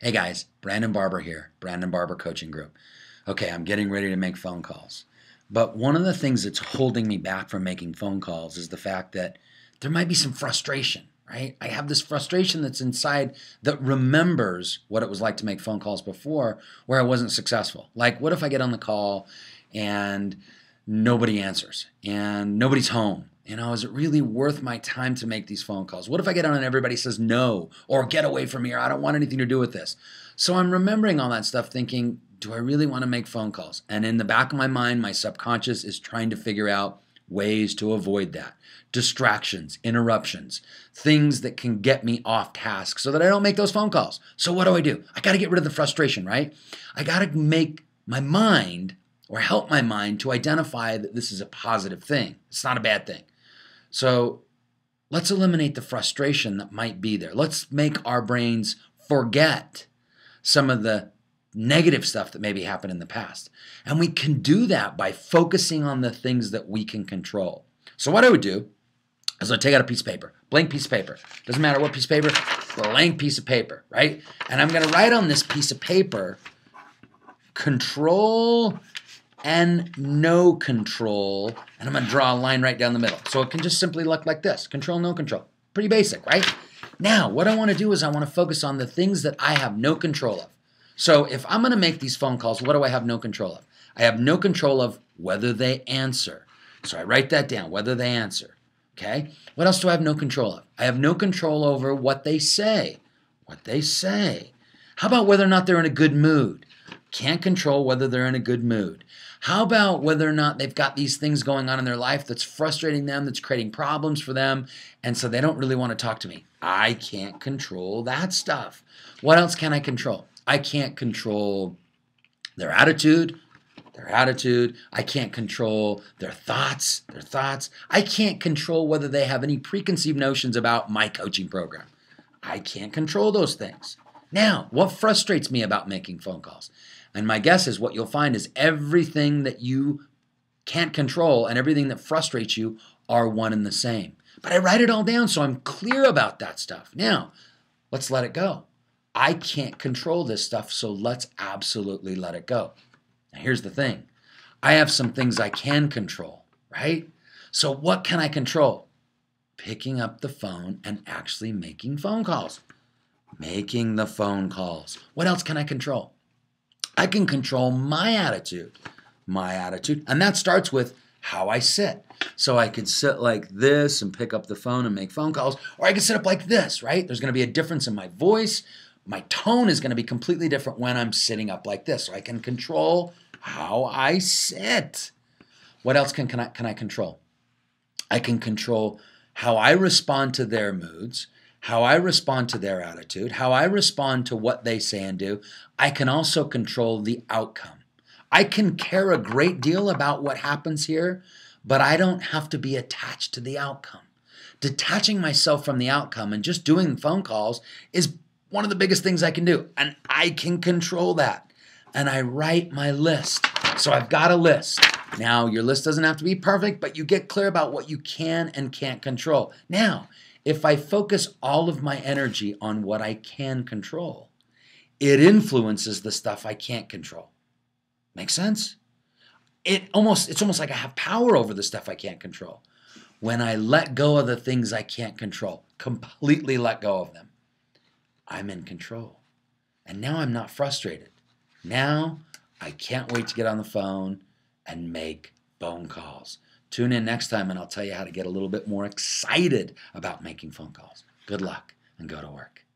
Hey guys, Brandon Barber here, Brandon Barber Coaching Group. Okay, I'm getting ready to make phone calls. But one of the things that's holding me back from making phone calls is the fact that there might be some frustration, right? I have this frustration that's inside that remembers what it was like to make phone calls before where I wasn't successful. Like, what if I get on the call and nobody answers and nobody's home? Is it really worth my time to make these phone calls? What if I get on and everybody says no or get away from here? I don't want anything to do with this. So I'm remembering all that stuff thinking, do I really want to make phone calls? And in the back of my mind, my subconscious is trying to figure out ways to avoid that. Distractions, interruptions, things that can get me off task so that I don't make those phone calls. So what do? I got to get rid of the frustration, right? I got to make my mind or help my mind to identify that this is a positive thing. It's not a bad thing. So let's eliminate the frustration that might be there. Let's make our brains forget some of the negative stuff that maybe happened in the past. And we can do that by focusing on the things that we can control. So what I would do is I'd take out a piece of paper, blank piece of paper. Doesn't matter what piece of paper, blank piece of paper, right? And I'm going to write on this piece of paper, control and no control, and I'm going to draw a line right down the middle. So it can just simply look like this, control, no control. Pretty basic, right? Now, what I want to do is I want to focus on the things that I have no control of. So if I'm going to make these phone calls, what do I have no control of? I have no control of whether they answer. So I write that down, whether they answer. Okay? What else do I have no control of? I have no control over what they say. What they say. How about whether or not they're in a good mood? Can't control whether they're in a good mood. How about whether or not they've got these things going on in their life that's frustrating them, that's creating problems for them, and so they don't really want to talk to me? I can't control that stuff. What else can I control? I can't control their attitude. I can't control their thoughts. I can't control whether they have any preconceived notions about my coaching program. I can't control those things. Now, what frustrates me about making phone calls? And my guess is what you'll find is everything that you can't control and everything that frustrates you are one and the same. But I write it all down so I'm clear about that stuff. Now, let's let it go. I can't control this stuff, so let's absolutely let it go. Now, here's the thing. I have some things I can control, right? So what can I control? Picking up the phone and actually making phone calls. Making the phone calls. What else can I control? I can control my attitude, and that starts with how I sit. So I could sit like this and pick up the phone and make phone calls, or I could sit up like this, right? There's going to be a difference in my voice. My tone is going to be completely different when I'm sitting up like this. So I can control how I sit. What else can I control? I can control how I respond to their moods, how I respond to their attitude, how I respond to what they say and do. I can also control the outcome. I can care a great deal about what happens here, but I don't have to be attached to the outcome. Detaching myself from the outcome and just doing phone calls is one of the biggest things I can do, and I can control that. And I write my list. So I've got a list. Now, your list doesn't have to be perfect, but you get clear about what you can and can't control. Now, if I focus all of my energy on what I can control, it influences the stuff I can't control. Make sense? It's almost like I have power over the stuff I can't control. When I let go of the things I can't control, completely let go of them, I'm in control. And now I'm not frustrated. Now I can't wait to get on the phone and make phone calls. Tune in next time and I'll tell you how to get a little bit more excited about making phone calls. Good luck and go to work.